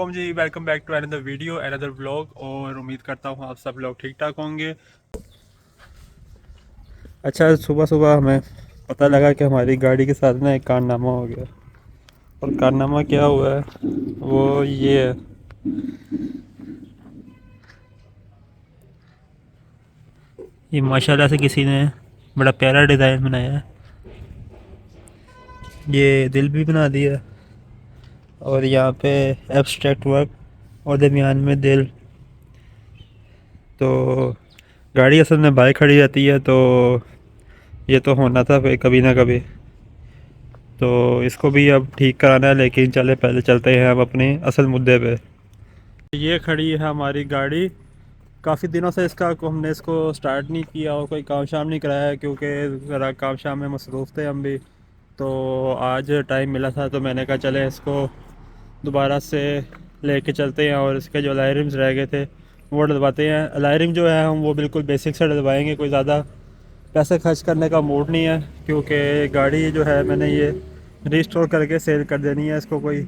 वालेकुम जी, welcome back to another video another vlog. और उम्मीद करता हूँ आप सब लोग ठीक ठाक होंगे। अच्छा, सुबह सुबह हमें पता लगा कि हमारी गाड़ी के साथ ना एक कारनामा हो गया। और कारनामा क्या हुआ है वो ये है, ये माशाल्लाह से किसी ने बड़ा प्यारा डिज़ाइन बनाया है। ये दिल भी बना दिया और यहाँ पे एब्स्ट्रैक्ट वर्क और दरमियान में दिल। तो गाड़ी असल में बाइक खड़ी रहती है, तो ये तो होना था फिर कभी ना कभी। तो इसको भी अब ठीक कराना है, लेकिन चले पहले चलते हैं हम अपने असल मुद्दे पे। ये खड़ी है हमारी गाड़ी। काफ़ी दिनों से हमने इसको स्टार्ट नहीं किया और कोई काम शाम नहीं कराया है, क्योंकि ज़रा काम शाम में मसरूफ़ थे हम भी। तो आज टाइम मिला था तो मैंने कहा चले इसको दोबारा से लेके चलते हैं और इसके जो अलायरिम्स रह गए थे वो डलवाते हैं। अलायरिम जो है हम वो बिल्कुल बेसिक से डलवाएंगे, कोई ज़्यादा पैसे खर्च करने का मूड नहीं है, क्योंकि गाड़ी जो है मैंने ये रिस्टोर करके सेल कर देनी है। इसको कोई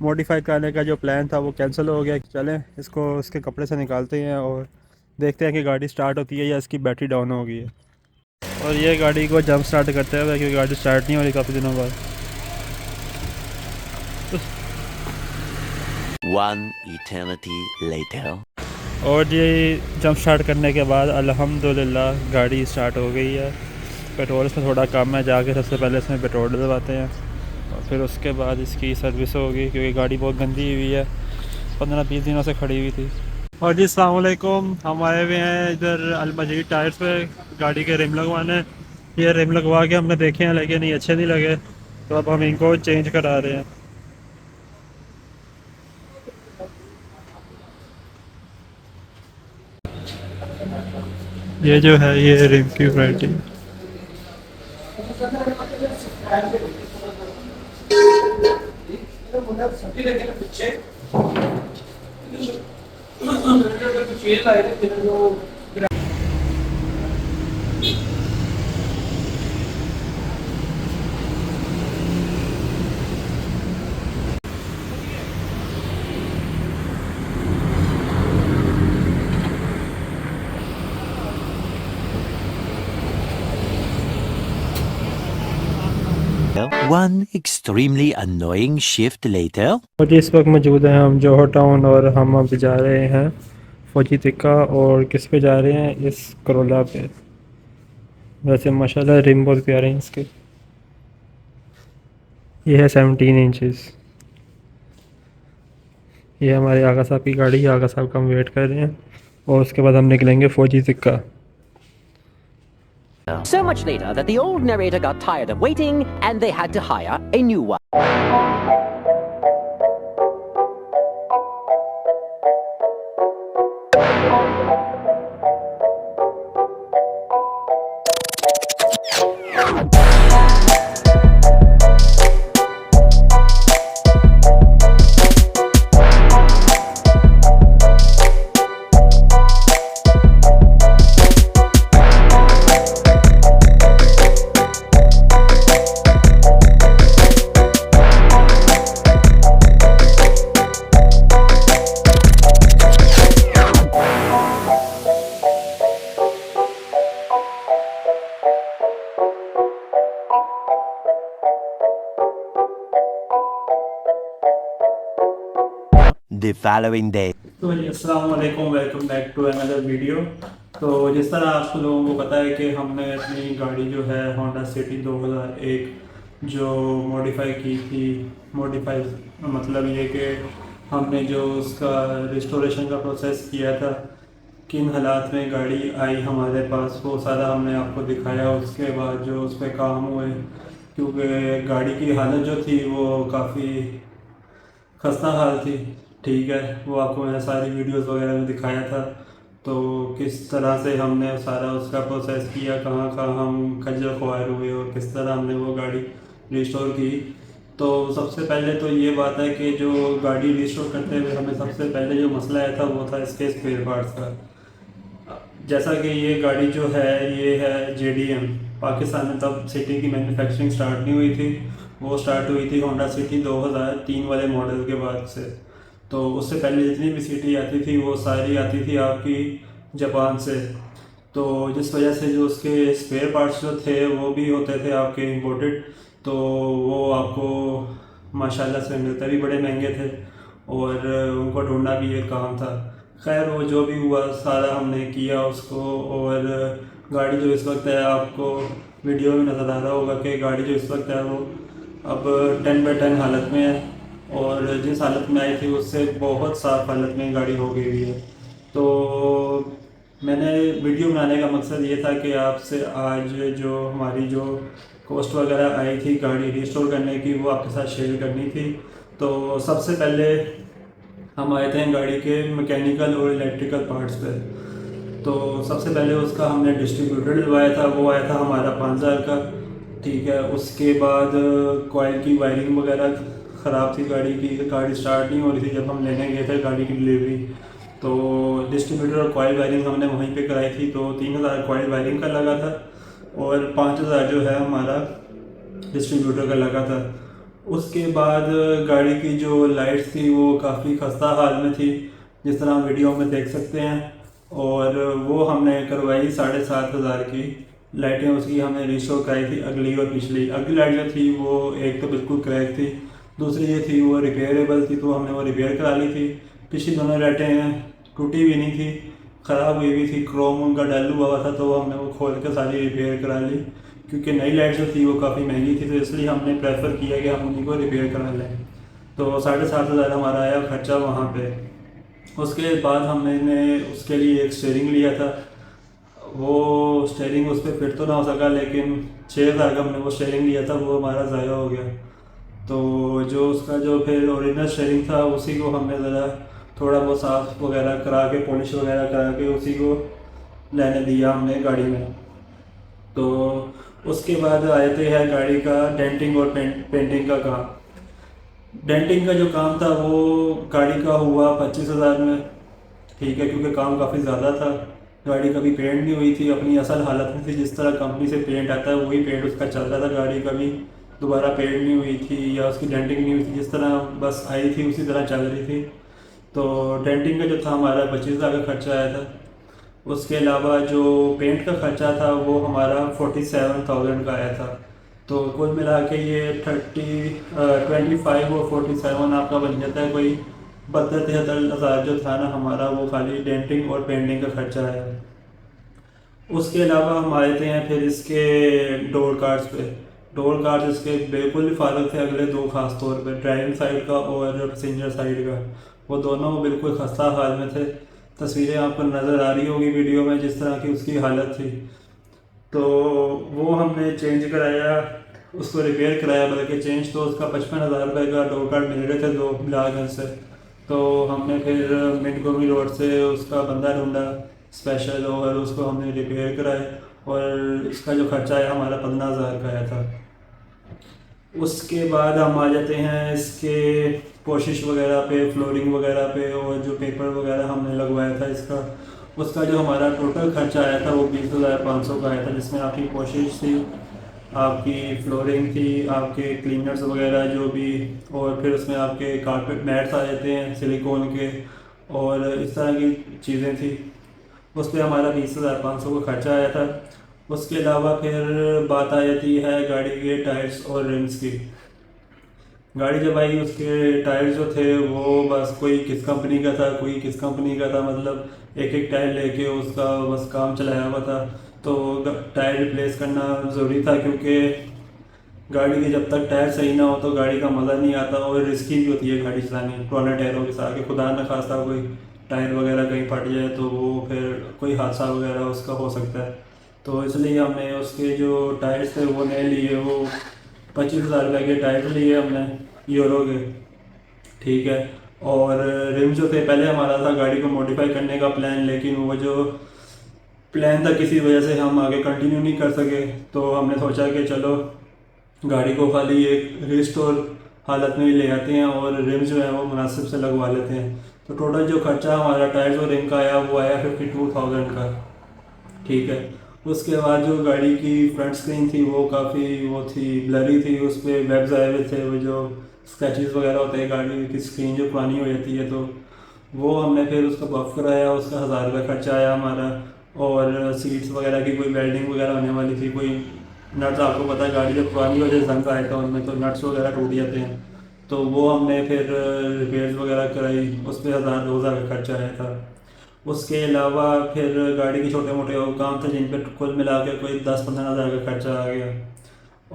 मॉडिफाई करने का जो प्लान था वो कैंसिल हो गया। चलें इसको इसके कपड़े से निकालते हैं और देखते हैं कि गाड़ी स्टार्ट होती है या इसकी बैटरी डाउन हो गई है। और ये गाड़ी को जंप स्टार्ट करते हुए, क्योंकि गाड़ी स्टार्ट नहीं हो रही काफ़ी दिनों बाद। One eternity later. और ये जंप स्टार्ट करने के बाद अल्हम्दुलिल्लाह गाड़ी स्टार्ट हो गई है। पेट्रोल इसमें थोड़ा कम है, जाके सबसे पहले इसमें पेट्रोल डलवाते हैं और फिर उसके बाद इसकी सर्विस होगी, क्योंकि गाड़ी बहुत गंदी हुई है, 15-20 दिनों से खड़ी हुई थी। और जी अस्सलाम वालेकुम, हम आए हुए हैं इधर अल मजीद टायर्स पे गाड़ी के रिम लगवाने। ये रिम लगवा के हमने देखे हैं लेकिन ये अच्छे नहीं लगे, तो अब हम इनको चेंज करा रहे हैं। ये जो है ये रिम की वैरायटी है। One extremely annoying shift later. और इस वक्त मौजूद हैं हम जोहर टाउन और हम अब जा रहे हैं फौजी तिक्का। और किस पे जा रहे हैं? इस करोला पे। वैसे माशाल्लाह रिम बहुत प्यारे हैं इसके। ये है 17 इंचज़। ये हमारे आगा साहब की गाड़ी है, आगा साहब का हम वेट कर रहे हैं और उसके बाद हम निकलेंगे फौजी तिक्का। So much later that the old narrator got tired of waiting and they had to hire a new one. The following day. तो जी अस्सलाम वालेकुम, welcome back to another video. तो जिस तरह आप लोगों को पता है कि हमने अपनी गाड़ी जो है होंडा सिटी 2001 जो मॉडिफाई की थी। मॉडिफाई मतलब ये कि हमने जो उसका रिस्टोरेशन का प्रोसेस किया था, किन हालात में गाड़ी आई हमारे पास, वो सारा हमने आपको दिखाया। उसके बाद जो उस पर काम हुए, क्योंकि गाड़ी की हालत जो थी वो काफ़ी खस्ता हाल थी। ठीक है, वो आपको मैंने सारी वीडियोस वगैरह में दिखाया था। तो किस तरह से हमने सारा उसका प्रोसेस किया, कहाँ कहाँ हम खज्जल ख्वार हुए और किस तरह हमने वो गाड़ी रिस्टोर की। तो सबसे पहले तो ये बात है कि जो गाड़ी रिस्टोर करते हुए हमें सबसे पहले जो मसला आया था वो था इसके स्पेयर पार्ट्स का। जैसा कि ये गाड़ी जो है ये है JDM। पाकिस्तान में तब सिटी की मैन्युफैक्चरिंग स्टार्ट नहीं हुई थी, वो स्टार्ट हुई थी होंडा सिटी 2003 वाले मॉडल के बाद से। तो उससे पहले जितनी भी सीटी आती थी वो सारी आती थी आपकी जापान से। तो जिस वजह से जो उसके स्पेयर पार्ट्स जो थे वो भी होते थे आपके इंपोर्टेड, तो वो आपको माशाल्लाह से मिलते भी बड़े महंगे थे और उनको ढूंढना भी एक काम था। खैर वो जो भी हुआ सारा हमने किया उसको, और गाड़ी जो इस वक्त है आपको वीडियो में नज़र आ रहा होगा कि गाड़ी जो इस वक्त है वो अब 10/10 हालत में है, और जिस हालत में आई थी उससे बहुत साफ हालत में गाड़ी हो गई हुई है। तो मैंने वीडियो बनाने का मकसद ये था कि आपसे आज जो हमारी जो कॉस्ट वगैरह आई थी गाड़ी रिस्टोर करने की वो आपके साथ शेयर करनी थी। तो सबसे पहले हम आए थे गाड़ी के मैकेनिकल और इलेक्ट्रिकल पार्ट्स पे। तो सबसे पहले उसका हमने डिस्ट्रीब्यूटर डलवाया था, वो आया था हमारा 5000 का, ठीक है। उसके बाद कॉइल की वायरिंग वगैरह ख़राब थी गाड़ी की, गाड़ी स्टार्ट नहीं हो रही थी जब हम लेने गए थे गाड़ी की डिलीवरी। तो डिस्ट्रीब्यूटर और कॉइल वायरिंग हमने वहीं पे कराई थी, तो 3000 कॉइल वायरिंग का लगा था और 5000 जो है हमारा डिस्ट्रीब्यूटर का लगा था। उसके बाद गाड़ी की जो लाइट्स थी वो काफ़ी खस्ता हाल में थी, जिस तरह वीडियो में देख सकते हैं, और वो हमने करवाई 7500 की लाइटें उसकी हमने रिस्टोर कराई थी। अगली और पिछली, अगली लाइट जो थी वो एक तो बिल्कुल क्रैक थी, दूसरी ये थी वो रिपेयरेबल थी, तो हमने वो रिपेयर करा ली थी। पिछली दोनों लाइटें टूटी हुई नहीं थी, ख़राब हुई हुई थी, क्रोम उनका डल हुआ था, तो हमने वो खोल के सारी रिपेयर करा ली, क्योंकि नई लाइट जो थी वो काफ़ी महंगी थी, तो इसलिए हमने प्रेफर किया कि हम उन्हीं को रिपेयर करा लें। तो 7500 हमारा आया खर्चा वहाँ पे। उसके बाद हमने उसके लिए एक स्टेयरिंग लिया था, वो स्टेयरिंग उस पर फिट तो ना हो सका, लेकिन 6000 का हमने वो स्टेयरिंग लिया था, वो हमारा ज़ाया हो गया। तो जो उसका जो फिर ओरिजिनल स्टेयरिंग था उसी को हमने ज़रा थोड़ा बहुत साफ वगैरह करा के पॉलिश वगैरह करा के उसी को लेने दिया हमने गाड़ी में। तो उसके बाद आते हैं गाड़ी का डेंटिंग और पेंटिंग का काम। डेंटिंग का जो काम था वो गाड़ी का हुआ 25,000 में, ठीक है, क्योंकि काम काफ़ी ज़्यादा था। गाड़ी कभी पेंट नहीं हुई थी, अपनी असल हालत में थी, जिस तरह कंपनी से पेंट आता है वही पेंट उसका चल रहा था। गाड़ी कभी दोबारा पेंट नहीं हुई थी या उसकी डेंटिंग नहीं हुई थी, जिस तरह बस आई थी उसी तरह चल रही थी। तो डेंटिंग का जो था हमारा 25,000 का खर्चा आया था। उसके अलावा जो पेंट का खर्चा था वो हमारा 47,000 का आया था। तो कुल मिला के ये 25 और 47 आपका बन जाता है कोई 72-73,000 जो था ना हमारा, वो खाली डेंटिंग और पेंटिंग का खर्चा आया। उसके अलावा हम आए थे हैं फिर इसके डोर कार्ड्स पे। डोर कार्ड्स इसके बिल्कुल भी फारग थे अगले दो, खास तौर पे ड्राइविंग साइड का और पैसेंजर साइड का, वो दोनों बिल्कुल खस्ता हाल में थे। तस्वीरें आपको नज़र आ रही होगी वीडियो में जिस तरह की उसकी हालत थी। तो वो हमने चेंज कराया, उसको रिपेयर कराया, बल्कि चेंज तो उसका 55,000 रुपये का डोर कार्ड मिल रहे थे दो मिलाकर से। तो हमने फिर मिंटगोमरी रोड से उसका बंदा ढूंढा स्पेशल, और उसको हमने रिपेयर कराया, और इसका जो खर्चा आया हमारा 15,000 का आया था। उसके बाद हम आ जाते हैं इसके पोशिश वगैरह पे, फ्लोरिंग वगैरह पे, और जो पेपर वगैरह हमने लगवाया था इसका, उसका जो हमारा टोटल खर्चा आया था वो 20,500 का आया था, जिसमें आपकी पोशिश थी, आपकी फ्लोरिंग थी, आपके क्लीनर्स वगैरह जो भी, और फिर उसमें आपके कारपेट मैट्स आ जाते हैं सिलिकॉन के, और इस तरह की चीज़ें थी। उस पर हमारा 20,500 का खर्चा आया था। उसके अलावा फिर बात आ जाती है गाड़ी के टायर्स और रिम्स की। गाड़ी जब आई उसके टायर्स जो थे वो बस कोई किस कंपनी का था, कोई किस कंपनी का था, मतलब एक एक टायर लेके उसका बस काम चलाया हुआ था। तो टायर रिप्लेस करना ज़रूरी था, क्योंकि गाड़ी के जब तक टायर सही ना हो तो गाड़ी का मज़ा नहीं आता, और रिस्की भी होती है गाड़ी चलानी पुराने टायरों के साथ, कि खुदा न खास्ता कोई टायर वगैरह कहीं फट जाए तो वो फिर कोई हादसा वगैरह उसका हो सकता है। तो इसलिए हमने उसके जो टायर्स थे वो नए लिए, वो 25,000 रुपये के टायर लिए हमने यूरो के, ठीक है। और रिम जो थे, पहले हमारा था गाड़ी को मॉडिफाई करने का प्लान, लेकिन वो जो प्लान था किसी वजह से हम आगे कंटिन्यू नहीं कर सके। तो हमने सोचा कि चलो गाड़ी को खाली एक रिस्टोर हालत में ले आते हैं और रिम जो है वो मुनासिब से लगवा लेते हैं। तो टोटल जो खर्चा हमारा टायर्स और रिम का आया वो आया 52,000 का, ठीक है। उसके बाद जो गाड़ी की फ्रंट स्क्रीन थी वो काफ़ी वो थी, ब्लरी थी, उस पर वेब्स आए हुए थे, वो जो स्क्रैचेस वगैरह होते हैं, गाड़ी की स्क्रीन जो पुरानी हो जाती है, तो वो हमने फिर उसका बफ कराया, उसका 1000 रुपये खर्चा आया हमारा। और सीट्स वगैरह की कोई वेल्डिंग वगैरह होने वाली थी, कोई नट्स, आपको पता है गाड़ी जब पुरानी वजह से जंग आया था उनमें, तो नट्स वगैरह टूट जाते हैं, तो वो हमने फिर रिपेयर्स वगैरह कराई, उस पर 1000-2000 का खर्चा आया था। उसके अलावा फिर गाड़ी के छोटे मोटे और काम थे जिन पर कुल मिला के कोई 10-15 हज़ार का खर्चा आ गया।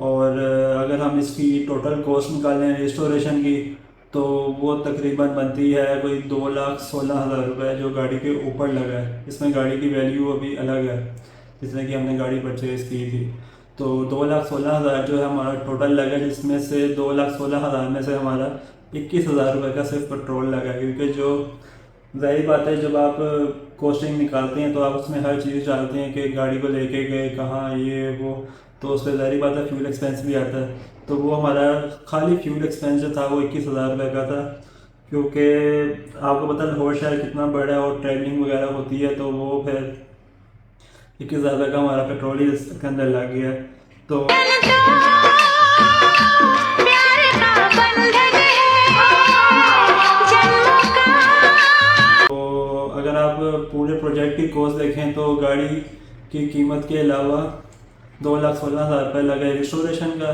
और अगर हम इसकी टोटल कॉस्ट निकालें रिस्टोरेशन की, तो वो तकरीबन बनती है कोई 2,16,000 रुपये, जो गाड़ी के ऊपर लगा है। इसमें गाड़ी की वैल्यू अभी अलग है, जिसमें कि हमने गाड़ी परचेज़ की थी। तो 2,16,000 जो है हमारा टोटल लगा, जिसमें से 2,16,000 में से हमारा 21,000 रुपये का सिर्फ पेट्रोल लगा, क्योंकि जो ज़ाहिर बात है जब आप कॉस्टिंग निकालते हैं तो आप उसमें हर चीज़ डालते हैं कि गाड़ी को लेके गए कहाँ, ये वो, तो उस पर ज़ाहिर बात है फ्यूल एक्सपेंस भी आता है। तो वो हमारा खाली फ्यूल एक्सपेंस जो था वो 21,000 रुपये का था, क्योंकि आपको पता है लाहौर शहर कितना बड़ा है और ट्रैवलिंग वगैरह होती है, तो वो फिर 21,000 रुपये का हमारा पेट्रोल ही इसके अंदर लग गया। तो अगर आप पूरे प्रोजेक्ट की कॉस्ट देखें तो गाड़ी की कीमत के अलावा 2,16,000 रुपये लगे रिस्टोरेशन का।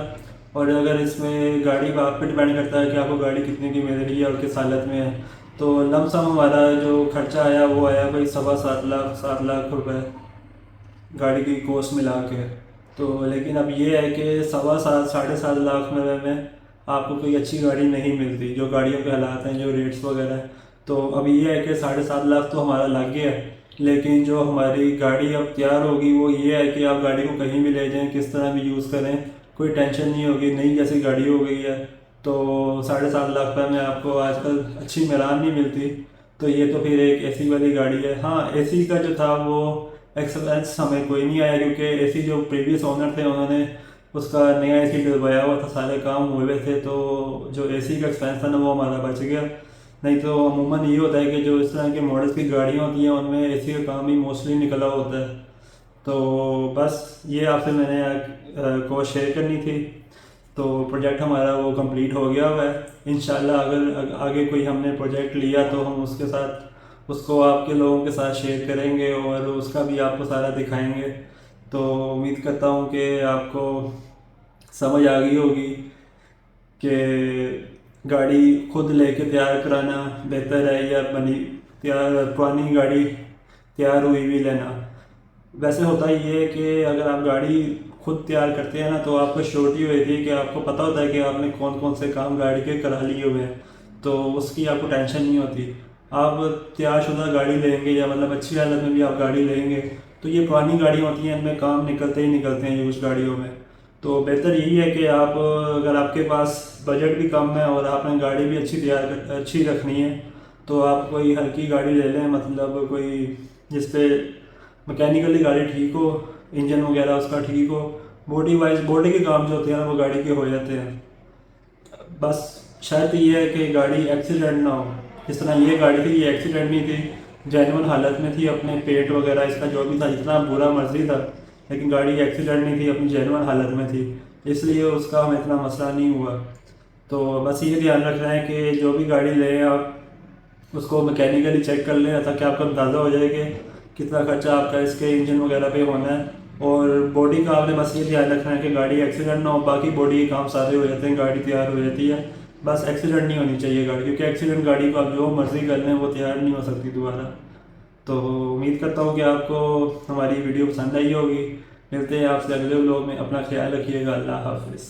और अगर इसमें गाड़ी का आप पे डिपेंड करता है कि आपको गाड़ी कितने की मिल रही है और किस हालत में है, तो लमसम हमारा जो खर्चा आया वो आया भाई 7.5 लाख रुपए गाड़ी की कॉस्ट मिला के। तो लेकिन अब ये है कि 7.5-7.5 लाख में आपको कोई अच्छी गाड़ी नहीं मिलती, जो गाड़ियों के हालात हैं, जो रेट्स वगैरह हैं। तो अब ये है कि 7.5 लाख तो हमारा लग गया, लेकिन जो हमारी गाड़ी अब तैयार होगी वो ये है कि आप गाड़ी को कहीं भी ले जाएं, किस तरह भी यूज़ करें, कोई टेंशन नहीं होगी, नई जैसी गाड़ी हो गई है। तो 7.5 लाख रुपये में आपको आजकल अच्छी मिलान नहीं मिलती, तो ये तो फिर एक एसी वाली गाड़ी है। हाँ, एसी का जो था वो एक्सपेंस हमें कोई नहीं आया, क्योंकि एसी जो प्रीवियस ओनर थे उन्होंने उसका नया एसी डलवाया हुआ था, सारे काम हुए थे, तो जो एसी का एक्सपेंस था ना वो हमारा बच गया। नहीं तो अमूमन ये होता है कि जो इस तरह के मॉडल्स की गाड़ियाँ होती हैं उनमें एसी का काम ही मोस्टली निकला होता है। तो बस ये आपसे मैंने को शेयर करनी थी। तो प्रोजेक्ट हमारा वो कंप्लीट हो गया हुआ है। इंशाल्लाह अगर आगे कोई हमने प्रोजेक्ट लिया तो हम उसके साथ उसको आपके लोगों के साथ शेयर करेंगे और उसका भी आपको सारा दिखाएंगे। तो उम्मीद करता हूँ कि आपको समझ आ गई होगी कि गाड़ी खुद लेके तैयार कराना बेहतर है या पुरानी गाड़ी तैयार हुई भी लेना। वैसे होता ये है कि अगर आप गाड़ी खुद तैयार करते हैं ना तो आपको श्योरिटी होती है कि आपको पता होता है कि आपने कौन कौन से काम गाड़ी के करा लिए हुए हैं, तो उसकी आपको टेंशन नहीं होती। आप तैयारशुदा गाड़ी लेंगे या मतलब अच्छी हालत में भी आप गाड़ी लेंगे तो ये पुरानी गाड़ी होती हैं, इनमें काम निकलते ही निकलते हैं यूज़ गाड़ियों में। तो बेहतर यही है कि आप अगर आपके पास बजट भी कम है और आपने गाड़ी भी अच्छी रखनी है तो आप कोई हल्की गाड़ी ले लें, मतलब कोई जिस पे मैकेनिकली गाड़ी ठीक हो, इंजन वगैरह उसका ठीक हो, बॉडी के काम जो होते हैं वो गाड़ी के हो जाते हैं। बस शर्त ये है कि गाड़ी एक्सीडेंट ना हो। जिस तरह ये गाड़ी थी ये एक्सीडेंट नहीं थी, जेन्युइन हालत में थी, अपने पेट वगैरह इसका जो भी था जितना बुरा मर्जी था, लेकिन गाड़ी एक्सीडेंट नहीं थी, अपनी जेन्युइन हालत में थी, इसलिए उसका हमें इतना मसला नहीं हुआ। तो बस ये ध्यान रखना है कि जो भी गाड़ी लें आप उसको मैकेनिकली चेक कर लें ताकि आपको अंदाज़ा हो जाए कि कितना खर्चा आपका इसके इंजन वगैरह पे होना है। और बॉडी का आपने बस ये ध्यान रखना है कि गाड़ी एक्सीडेंट ना हो, बाकी बॉडी के काम सारे हो जाते हैं, गाड़ी तैयार हो जाती है। बस एक्सीडेंट नहीं होनी चाहिए गाड़ी, क्योंकि एक्सीडेंट गाड़ी को आप जो मर्ज़ी कर लें वो तैयार नहीं हो सकती दोबारा। तो उम्मीद करता हूँ कि आपको हमारी वीडियो पसंद आई होगी। मिलते हैं आपसे अगले व्लॉग में, अपना ख्याल रखिएगा। अल्लाह हाफिज़।